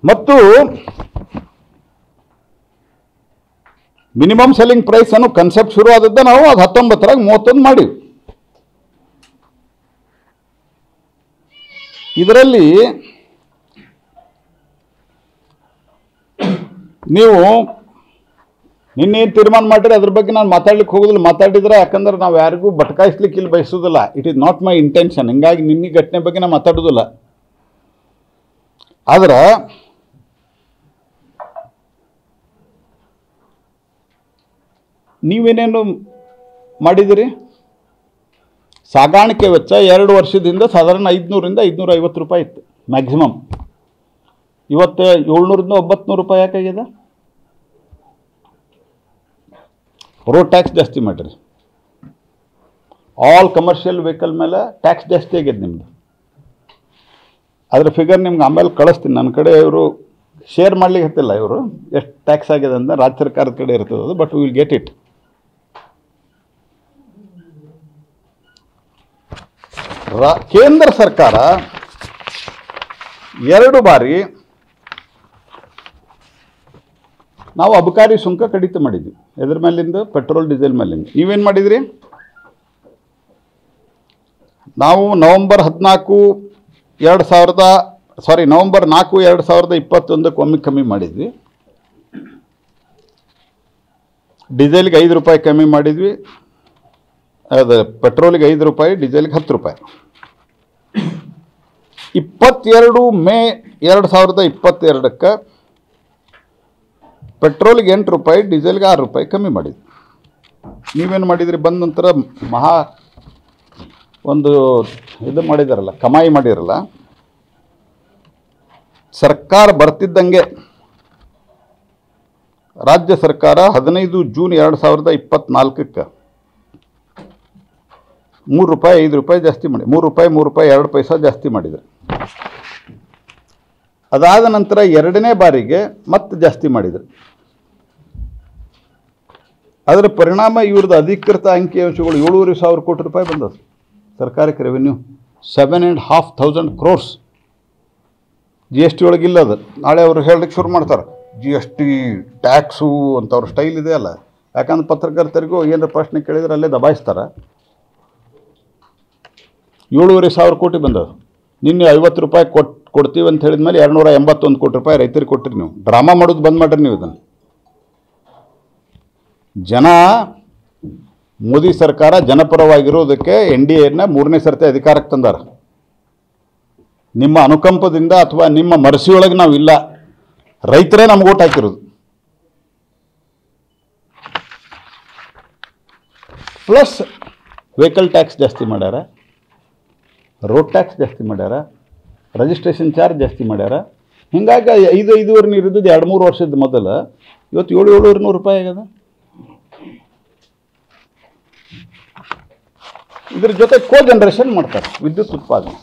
ಮತ್ತು minimum selling price ಅನ್ನೋ concept ಶುರು ಆದದ್ದ ನಾವು ಅದು 19ರಾಗ 31 ಮಾಡಿ. ಇದರಲ್ಲಿ ನೀವು ನಿನ್ನೇನು ತೀರ್ಮಾನ ಮಾಡಿರಿ ಅದ್ರ ಬಗ್ಗೆ ನಾನು ಮಾತಾಡ್ಲಿಕ್ಕೆ ಹೋಗೋದಿಲ್ಲ. ಮಾತಾಡಿದ್ರೆ ಯಾಕಂದ್ರೆ ನಾವು ಯಾರಿಗೂ ಬಟ್ಕಾಯಿಸ್ಲಿಕ್ಕೆ ಇಲ್ಲಿ ಬಯಸೋದಿಲ್ಲ. It is not my intention. ಹಿಂಗಾಗಿ ನಿನ್ನೆ ಘಟನೆ ಬಗ್ಗೆ ನಾನು ಮಾತಾಡೋದಿಲ್ಲ. ಆದ್ರೆ ನೀವೇನೇನು ಮಾಡಿದಿರಿ? ಸಾಗಾಣಿಕೆ ವೆಚ್ಚ 2 ವರ್ಷದಿಂದ ಸಾಧಾರಣ 500ರಿಂದ 550 ರೂಪಾಯಿ ಇತ್ತು ಮ್ಯಾಕ್ಸಿಮಮ್. ಇವತ್ತು 700ರಿಂದ 900 ರೂಪಾಯಿ ಯಾಕಾಗಿದೆ? ರೋಡ್ ಟ್ಯಾಕ್ಸ್ ಜಾಸ್ತಿ ಮಾಡಿರಿ. ಆಲ್ ಕಮರ್ಷಿಯಲ್ ವೆಹಿಕಲ್ ಮೇಲೆ ಟ್ಯಾಕ್ಸ್ ಜಾಸ್ತಿ ಆಗಿದೆ ನಿಮ್ಮದು. ಅದರ ಫಿಗರ್ ನಿಮ್ಗೆ ಆಮೇಲೆ ಕಳಿಸ್ತೀನಿ. ನನ್ನ ಕಡೆ ಇವರು ಶೇರ್ ಮಾಡ್ಲಿಕ್ಕೆ ಹತ್ತಿಲ್ಲ. ಇವರು ಎಷ್ಟು ಟ್ಯಾಕ್ಸ್ ಆಗಿದೆ ಅಂತ ರಾಜ್ಯ ಸರ್ಕಾರದ ಕಡೆ ಇರ್ತದೆ ಅದು. But will get it. ಕೇಂದ್ರ ಸರ್ಕಾರ 2 ಬಾರಿ ನಾವು ಅಬಕಾರಿ ಸುಂಕ ಕಡಿತ ಮಾಡಿದ್ವಿ. ಎದ್ರ ಮೇಲಿಂದ? ಪೆಟ್ರೋಲ್ ಡೀಸೆಲ್ ಮೇಲಿಂದ. ನೀವೇನು ಮಾಡಿದ್ರಿ? ನಾವು ನವೆಂಬರ್ 4, 2021 ಒಮ್ಮೆ ಕಮ್ಮಿ ಮಾಡಿದ್ವಿ. ಡೀಸೆಲ್ಗೆ 5 ರೂಪಾಯಿ ಕಮ್ಮಿ ಮಾಡಿದ್ವಿ. ಅದು ಪೆಟ್ರೋಲಿಗೆ 5 ರೂಪಾಯಿ, ಡೀಸೆಲ್ಗೆ 10 ರೂಪಾಯಿ. 22 ಮೇ 2022ಕ್ಕೆ ಪೆಟ್ರೋಲಿಗೆ 8 ರೂಪಾಯಿ, ಡೀಸೆಲ್ಗೆ 6 ರೂಪಾಯಿ ಕಮ್ಮಿ ಮಾಡಿದ್ವಿ. ನೀವೇನು ಮಾಡಿದ್ರಿ? ಬಂದ ನಂತರ ಒಂದು ಇದು ಮಾಡಿದಾರಲ್ಲ, ಕಮಾಯಿ ಮಾಡಿರಲ್ಲ. ಸರ್ಕಾರ ಬರ್ತಿದ್ದಂಗೆ ರಾಜ್ಯ ಸರ್ಕಾರ 15 ಜೂನ್ 2024ಕ್ಕೆ 3 ರೂಪಾಯಿ 5 ರೂಪಾಯಿ ಜಾಸ್ತಿ ಮಾಡಿ, 3 ರೂಪಾಯಿ 2 ಪೈಸಾ ಜಾಸ್ತಿ ಮಾಡಿದರು. ಅದಾದ ನಂತರ 2ನೇ ಬಾರಿಗೆ ಮತ್ತೆ ಜಾಸ್ತಿ ಮಾಡಿದರು. ಅದರ ಪರಿಣಾಮ ಇವ್ರದ್ದು ಅಧಿಕೃತ ಅಂಕಿಅಂಶಗಳು 7,500 ಕೋಟಿ ರೂಪಾಯಿ ಬಂದದ್ದು ಸರ್ಕಾರಕ್ಕೆ ರೆವೆನ್ಯೂ. 7,500 crores. GST ಒಳಗಿಲ್ಲ ಅದು. ನಾಳೆ ಅವರು ಹೇಳಲಿಕ್ಕೆ ಶುರು ಮಾಡ್ತಾರೆ GST ಟ್ಯಾಕ್ಸು ಅಂತ. ಅವ್ರ ಸ್ಟೈಲ್ ಇದೆ ಅಲ್ಲ. ಯಾಕಂದ್ರೆ ಪತ್ರಕರ್ತರಿಗೂ ಏನಾರ ಪ್ರಶ್ನೆ ಕೇಳಿದ್ರೆ ಅಲ್ಲೇ ದಬಾಯಿಸ್ತಾರೆ. 7,500 ಕೋಟಿ ಬಂದದ್ದು. ನಿನ್ನೆ 50 ರೂಪಾಯಿ ಕೊಡ್ತೀವಿ ಅಂತ ಹೇಳಿದ ಮೇಲೆ 281 ಕೋಟಿ ರೂಪಾಯಿ ರೈತರಿಗೆ ಕೊಟ್ಟಿರಿ. ನೀವು ಡ್ರಾಮಾ ಮಾಡೋದು ಬಂದ್ ಮಾಡಿರಿ. ನೀವು ಇದನ್ನು ಜನ ಮೋದಿ ಸರ್ಕಾರ ಜನಪರವಾಗಿರೋದಕ್ಕೆ NDAನ 3ನೇ ಸರ್ತಿ ಅಧಿಕಾರಕ್ಕೆ ತಂದಾರ. ನಿಮ್ಮ ಅನುಕಂಪದಿಂದ ಅಥವಾ ನಿಮ್ಮ ಮರಸಿಯೊಳಗೆ ನಾವು ಇಲ್ಲ. ರೈತರೇ ನಮ್ಗೆ ಓಟ್ ಹಾಕಿರೋದು. ಪ್ಲಸ್ ವೆಹಿಕಲ್ ಟ್ಯಾಕ್ಸ್ ಜಾಸ್ತಿ ಮಾಡ್ಯಾರ, ರೋಡ್ ಟ್ಯಾಕ್ಸ್ ಜಾಸ್ತಿ ಮಾಡ್ಯಾರ, ರಿಜಿಸ್ಟ್ರೇಷನ್ ಚಾರ್ಜ್ ಜಾಸ್ತಿ ಮಾಡ್ಯಾರ. ಹೀಗಾಗಿ 5,500 ಇರೋದು 2-3 ವರ್ಷದ ಮೊದಲು ಇವತ್ತು 700 ರೂಪಾಯಿ ಆಗ್ಯದ. ಇದ್ರ ಜೊತೆ ಜನರೇಷನ್ ಮಾಡ್ತಾರೆ ವಿದ್ಯುತ್ ಉತ್ಪಾದನೆ.